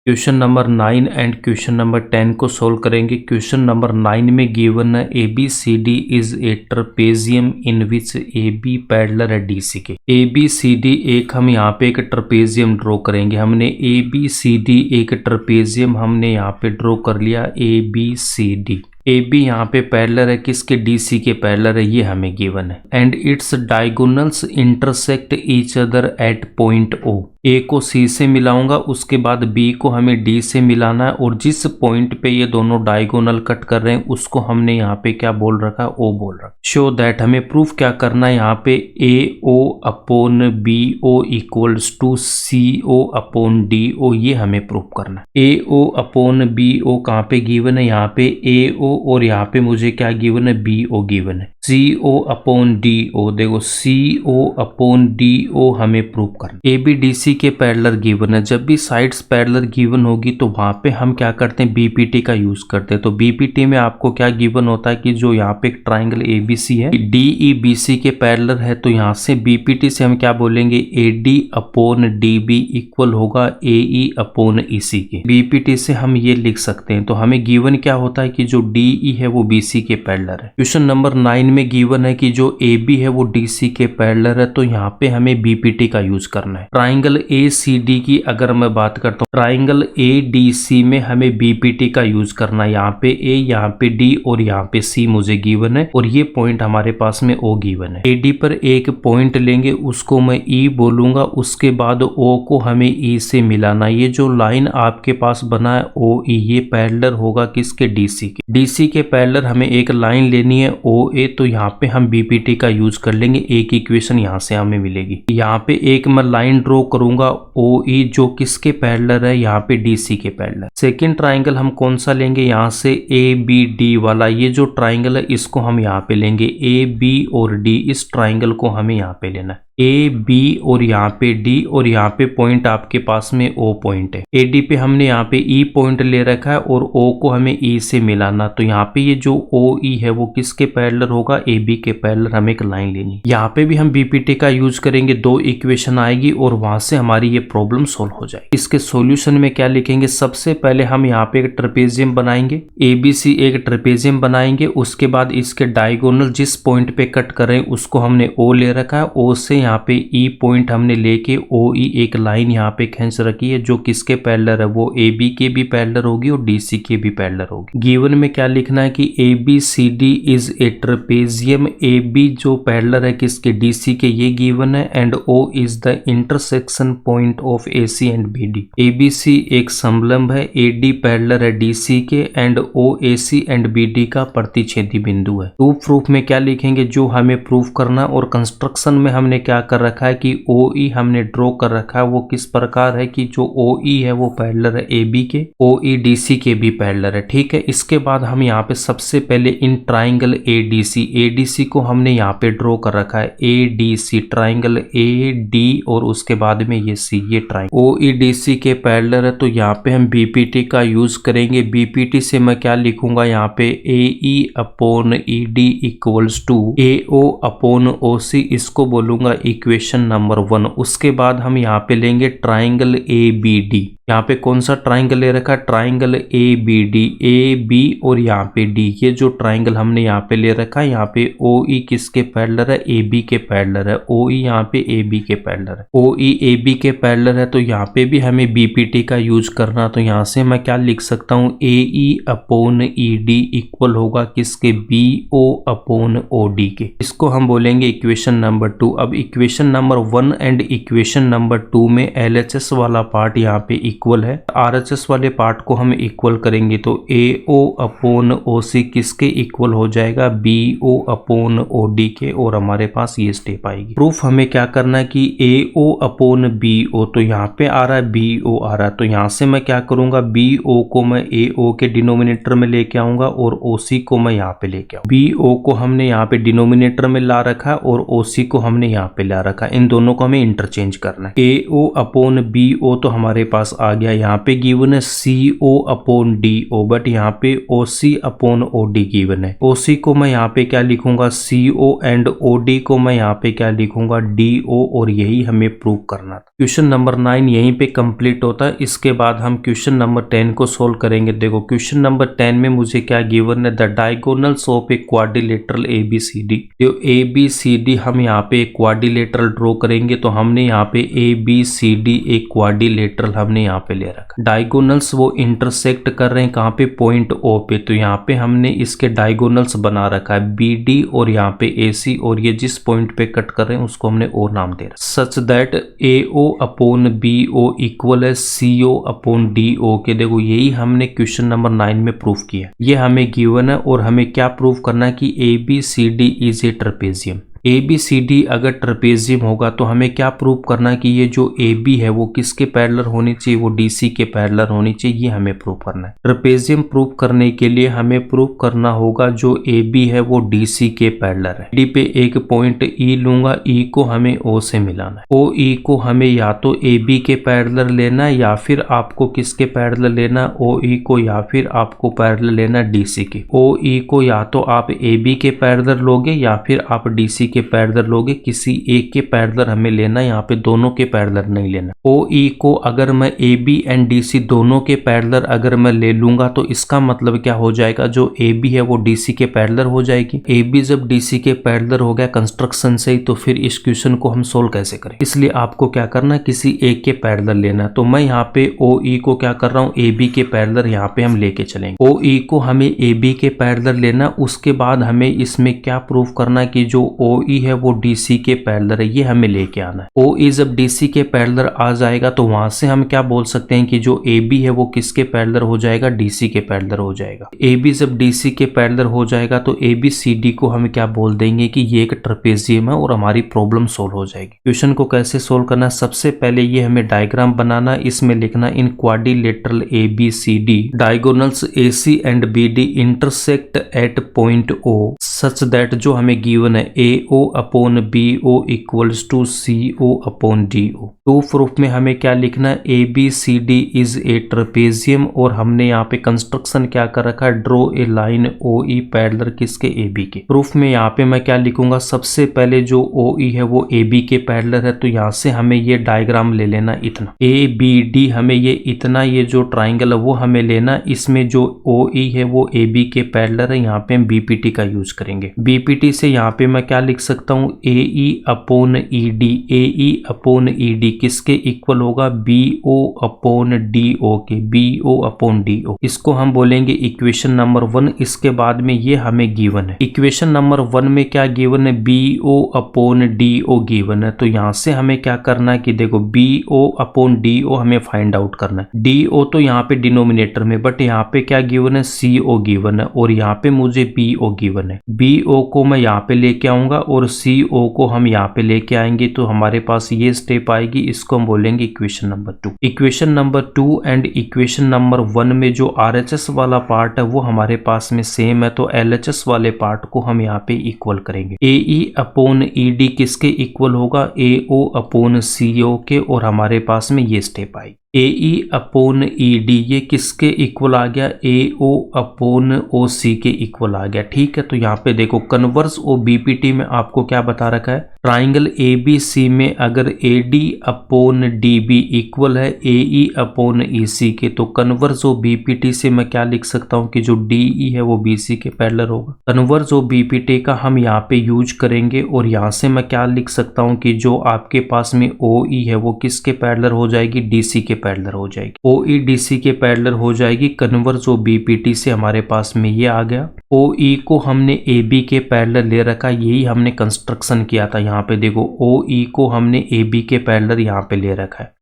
Question number 9 and question number 10 को solve करेंगे। Question number 9 में गिवन है ABCD is a trapezium in which AB parallel है DC के। ABCD एक हम यहाँ पे एक ट्रपेजियम ड्रॉ करेंगे। हमने ABCD एक ट्रपेजियम हमने यहाँ पे ड्रॉ कर लिया ABCD। AB यहाँ पे पैरेलल है किसके, DC के पैरेलल है, ये हमें गिवन है। And it's diagonals intersect each other at point O। A को C से मिलाऊंगा, उसके बाद B को हमें D से मिलाना है, और जिस पॉइंट पे ये दोनों डायगोनल कट कर रहे हैं उसको हमने यहाँ पे क्या बोल रखा है, O बोल रखा। शो दैट हमें प्रूफ क्या करना है, यहाँ पे AO upon BO equals to CO upon DO, ये हमें प्रूफ करना है। AO अपॉन BO कहाँ पे गिवन है, यहाँ पे AO, और यहाँ पे मुझे क्या गिवन है, BO गिवन है। CO अपॉन DO, देखो CO अपॉन DO हमें प्रूव करना। AB DC के पैरेलल गिवन है। जब भी साइड्स पैरेलल गिवन होगी तो वहां पे हम क्या करते हैं, BPT का यूज करते हैं। तो BPT में आपको क्या गिवन होता है कि जो यहाँ पे एक ट्राइंगल ABC है, DE BC के पैरेलल है, तो यहाँ से BPT से हम क्या बोलेंगे, AD अपॉन DB इक्वल होगा AE अपॉन EC के। BPT से हम ये लिख सकते हैं। तो हमें गिवन क्या होता है कि जो DE है वो BC के पैरेलल है। क्वेश्चन नंबर 9 में गिवन है कि जो AB है वो DC के पैरेलल है, तो यहाँ पे हमें BPT का यूज करना है। ट्राइंगल ACD की अगर मैं बात करता हूँ, ट्राइंगल ADC में हमें BPT का यूज करना है। यहाँ पे A, यहाँ पे D और यहाँ पे C मुझे गिवन है, और ये पॉइंट हमारे पास में O गिवन है। AD पर एक पॉइंट लेंगे, उसको मैं E बोलूंगा, उसके बाद O को हमें E से मिलाना। ये जो लाइन आपके पास बना है OE, ये पैरेलल होगा किसके, DC के। DC के पैरेलल हमें एक लाइन लेनी है OA, तो यहाँ पे हम BPT का यूज कर लेंगे। एक इक्वेशन यहाँ से हमें मिलेगी। यहाँ पे एक मैं लाइन ड्रॉ करूंगा OE जो किसके पैरेलल है, यहाँ पे DC के पैरेलल। सेकंड ट्राइंगल हम कौन सा लेंगे, यहाँ से ABD वाला, ये जो ट्राइंगल है इसको हम यहाँ पे लेंगे। AB और D, इस ट्राइंगल को हमें यहाँ पे लेना है। AB और यहाँ पे D, और यहाँ पे पॉइंट आपके पास में O पॉइंट है। AD पे हमने यहाँ पे E पॉइंट ले रखा है, और O को हमें E से मिलाना। तो यहाँ पे ये जो OE है वो किसके पैरेलल होगा, AB के पैरेलल। हमें एक लाइन लेनी। यहाँ पे भी हम BPT का यूज करेंगे, दो इक्वेशन आएगी और वहां से हमारी ये प्रॉब्लम सोल्व हो जाएगी। इसके सॉल्यूशन में क्या लिखेंगे, सबसे पहले हम यहाँ पे एक ट्रेपेजियम बनाएंगे, ABC एक ट्रेपेजियम बनाएंगे। उसके बाद इसके डायगोनल जिस पॉइंट पे कट कर रहे हैं उसको हमने O ले रखा है। O से यहाँ पे E पॉइंट हमने लेके OE एक लाइन यहाँ पे खींच रखी है, जो किसके पैरेलल है, वो AB के भी पैरेलल होगी और DC के भी पैरेलल होगी। गिवन में क्या लिखना है कि ABCD is a trapezium. AB जो पैरेलल है किसके, DC के, ये गिवन है। And O is the intersection point of AC and BD। ABC एक समलंब है, AD पैरेलल है DC के, and O AC and BD का प्रतिच्छेदी बिंदु है। तो प्रूफ में क्या लिखेंगे, जो हमें प्रूफ करना, और कंस्ट्रक्शन में हमने क्या कर रखा है कि OE हमने ड्रॉ कर रखा है। वो किस प्रकार है कि जो OE है वो पैरेलल है AB के, OE DC के भी पैरेलल है। ठीक है, इसके बाद हम यहाँ पे सबसे पहले इन ट्राइंगल ADC को हमने यहाँ पे ड्रॉ कर रखा है। ADC ट्राइंगल AD, और उसके बाद में ये C, ये ट्राइंगल OEDC के पैरेलल है। तो यहाँ पे हम BPT का यूज करेंगे। BPT से मैं क्या लिखूंगा, यहाँ पे AE upon ED equals to AO upon OC, इसको बोलूंगा इक्वेशन नंबर 1। उसके बाद हम यहाँ पे लेंगे ट्राइंगल ABD। यहाँ पे कौन सा ट्राइंगल ले रखा है, ट्राइंगल ABD, AB और यहाँ पे D, ये जो ट्राइंगल हमने यहाँ पे ले रखा है। यहाँ पे OE किसके पैरेलल है, AB के पैरेलल है। OE यहाँ पे AB के पैरेलल है, OE AB के पैरेलल है। तो यहाँ पे भी हमें BPT का यूज करना। तो यहाँ से मैं क्या लिख सकता हूँ, AE अपॉन ED इक्वल होगा किसके, BO अपॉन OD के। इसको हम बोलेंगे इक्वेशन नंबर 2। अब equation number 1 and equation number 2 में LHS वाला पार्ट यहाँ पे इक्वल है, RHS वाले पार्ट को हम इक्वल करेंगे। तो AO अपॉन OC किसके इक्वल हो जाएगा, BO अपॉन OD के, और हमारे पास ये स्टेप आएगी। प्रूफ हमें क्या करना है कि AO अपॉन BO, तो यहाँ पे आ रहा है BO आ रहा है। तो यहाँ से मैं क्या करूंगा, BO को मैं AO के डिनोमिनेटर में लेके आऊंगा, और OC को मैं यहाँ पे लेके आऊंगा। BO को हमने यहाँ पे डिनोमिनेटर में ला रखा है, और OC को हमने यहाँ पे ला रखा है। इन दोनों को हमें इंटरचेंज करना है। AO अपॉन BO तो हमारे पास आ गया, यहाँ पे गिवन है CO अपॉन DO, बट यहाँ पे OC अपॉन OD गिवन है। OC को मैं यहाँ पे क्या लिखूंगा CO एंड OD को मैं यहाँ पे क्या लिखूंगा DO, और यही हमें प्रूव करना था। क्वेश्चन नंबर 9 यहीं पे कंप्लीट होता है। इसके बाद हम क्वेश्चन नंबर 10 को सोल्व करेंगे। देखो क्वेश्चन नंबर 10 में मुझे क्या गिवन है, the diagonals of a quadrilateral ABCD। जो ABCD हम यहाँ पे क्वाड्रिलेटरल ड्रॉ करेंगे, तो हमने यहाँ पे ABCD एक क्वाड्रिलेटरल हमने यहाँ पे ले रखा। डायगोनल्स वो इंटरसेक्ट कर रहे हैं कहाँ पे, पॉइंट O पे, तो यहाँ पे हमने इसके डायगोनल्स बना रखा है BD और यहाँ पे AC, और ये जिस पॉइंट पे कट कर रहे हैं उसको हमने O नाम दे रखा। Such that AO upon BO equal है CO अपॉन DO के। देखो यही हमने क्वेश्चन नंबर 9 में प्रूफ किया। ये हमें गिवन है और हमें क्या प्रूफ करना है कि ABCD is a trapezium. ABCD अगर ट्रेपेजियम होगा तो हमें क्या प्रूव करना है कि ये जो AB है वो किसके पैरेलल होनी चाहिए, वो DC के पैरेलल होनी चाहिए। ये हमें प्रूव करना है। ट्रेपेजियम प्रूव करने के लिए हमें प्रूव करना होगा जो AB है वो DC के पैरेलल है। D पे एक पॉइंट E लूंगा, E को हमें O से मिलाना है। OE को हमें या तो AB के पैरेलल लेना है या फिर आपको किसके पैरेलल लेना, OE को, या फिर आपको पैरेलल लेना DC के। OE को या तो आप AB के पैरेलल लोगे या फिर आप DC के पैरेलल लोगे, किसी एक के पैरेलल हमें लेना, यहाँ पे दोनों के पैरेलल नहीं लेना। OE को अगर मैं AB एंड DC दोनों के पैरेलल अगर मैं ले लूंगा तो इसका मतलब क्या हो जाएगा, जो AB है वो DC के पैरेलल हो जाएगी। AB जब DC के पैरेलल हो गया कंस्ट्रक्शन से ही, तो फिर इस क्वेश्चन को हम सोल्व कैसे करें। इसलिए आपको क्या करना है, किसी एक के पैरेलल लेना। तो मैं यहाँ पे OE को क्या कर रहा हूँ, AB के पैरेलल यहाँ पे हम लेके चलेंगे। OE को हमें AB के पैरेलल लेना, उसके बाद हमें इसमें क्या प्रूफ करना है कि जो OE है वो DC के पैरेलल है, ये हमें लेके आना है। OE जब DC के पैरेलल आ जाएगा तो वहां से हम क्या बोल सकते हैं कि जो AB है वो किसके पैरेलल हो जाएगा, DC के पैरेलल हो जाएगा। AB जब DC के पैरेलल हो जाएगा तो ABCD को हम क्या बोल देंगे कि ये एक ट्रेपेजियम है और हमारी प्रॉब्लम सोल्व हो जाएगी। क्वेश्चन को कैसे सोल्व करना है, सबसे पहले ये हमें डायग्राम बनाना, इसमें लिखना in quadrilateral ABCD diagonals AC and BD intersect at point O such that जो हमें गिवन है AO upon BO equals to CO upon DO। तो प्रूफ में हमें क्या लिखना है, ABCD इज ए ट्रेपेजियम, और हमने यहाँ पे कंस्ट्रक्शन क्या कर रखा है, draw a line OE parallel किसके, AB के। प्रूफ में यहाँ पे मैं क्या लिखूंगा, सबसे पहले जो OE है वो AB के पैरेलल है, तो यहाँ से हमें ये डायग्राम ले लेना इतना, ABD हमें ये इतना, ये जो ट्राइंगल है वो हमें लेना, इसमें जो OE है वो AB के पैरेलल है। यहाँ पे हम BPT का यूज करेंगे। BPT से यहाँ पे मैं क्या लिख सकता हूँ, AE upon ED, AE upon ED किसके इक्वल होगा, BO अपॉन DO के, BO अपॉन DO। इसको हम बोलेंगे इक्वेशन नंबर 1। इसके बाद में ये हमें गिवन है, इक्वेशन नंबर 1 में क्या गिवन है, BO अपॉन DO गिवन है। तो यहाँ से हमें क्या करना है कि देखो BO अपॉन DO हमें फाइंड आउट करना है। DO तो यहाँ पे डिनोमिनेटर में, बट यहाँ पे क्या गिवन है, CO गिवन है, और यहाँ पे मुझे BO गिवन है। BO को मैं यहाँ पे लेके आऊंगा और CO को हम यहाँ पे लेके आएंगे, तो हमारे पास ये स्टेप आएगी, इसको हम बोलेंगे equation number 2। Equation number 2 and equation number 1 में जो RHS वाला पार्ट है वो हमारे पास में सेम है, तो LHS वाले पार्ट को हम यहाँ पे इक्वल करेंगे। AE अपॉन ED किसके इक्वल होगा, AO अपॉन CO के, और हमारे पास में ये स्टेप आएगी। AE अपॉन ED ये किसके इक्वल आ गया, AO अपॉन OC के इक्वल आ गया। ठीक है, तो यहाँ पे देखो कन्वर्स ओ BPT में आपको क्या बता रखा है, ट्राइंगल ABC में अगर AD अपॉन DB इक्वल है AE अपॉन EC के, तो कन्वर्स ओ BPT से मैं क्या लिख सकता हूँ कि जो DE है वो BC के पैरेलल होगा। कन्वर्स ओ BPT का हम यहाँ पे यूज करेंगे, और यहाँ से मैं क्या लिख सकता हूँ कि जो आपके पास में OE है वो किसके पैरेलल हो जाएगी, DC के पैरेलल हो जाएगी। OE DC के पैरेलल हो जाएगी। कन्वर्स ओ BPT से हमारे पास में ये आ गया। OE को हमने AB के पैरेलल ले रखा, यही हमने कंस्ट्रक्शन किया था। यहाँ पे देखो OE को हमने AB के पैरेलल यहाँ पे ले रखा है,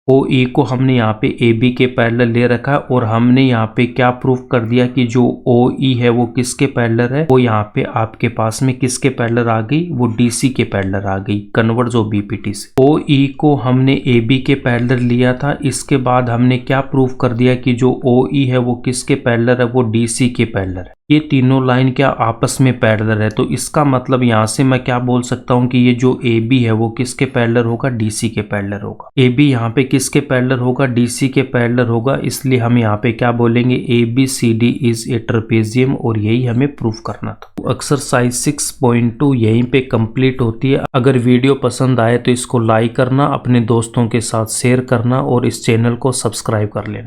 OE को हमने यहाँ पे AB के पैरेलल ले रखा है, और हमने यहाँ पे क्या प्रूफ कर दिया कि जो OE है वो किसके पैरेलल है, वो यहाँ पे आपके पास में किसके पैरेलल आ गई, वो DC के पैरेलल आ गई कन्वर्स ऑफ BPT से। OE को हमने AB के पैरेलल लिया था, इसके बाद हमने क्या प्रूफ कर दिया कि जो OE है वो किसके पैरेलल है, वो DC के पैरेलल है। ये तीनों लाइन क्या आपस में पैरेलल है, तो इसका मतलब यहाँ से मैं क्या बोल सकता हूँ कि ये जो AB है वो किसके पैरेलल होगा, DC के पैरेलल होगा। AB यहाँ पे किसके पैरेलल होगा, DC के पैरेलल होगा, इसलिए हम यहाँ पे क्या बोलेंगे, ABCD इज ए ट्रेपेजियम, और यही हमें प्रूफ करना था। तो एक्सरसाइज 6.2 यहीं पे कंप्लीट होती है। अगर वीडियो पसंद आए तो इसको लाइक करना, अपने दोस्तों के साथ शेयर करना और इस चैनल को सब्सक्राइब कर लेना।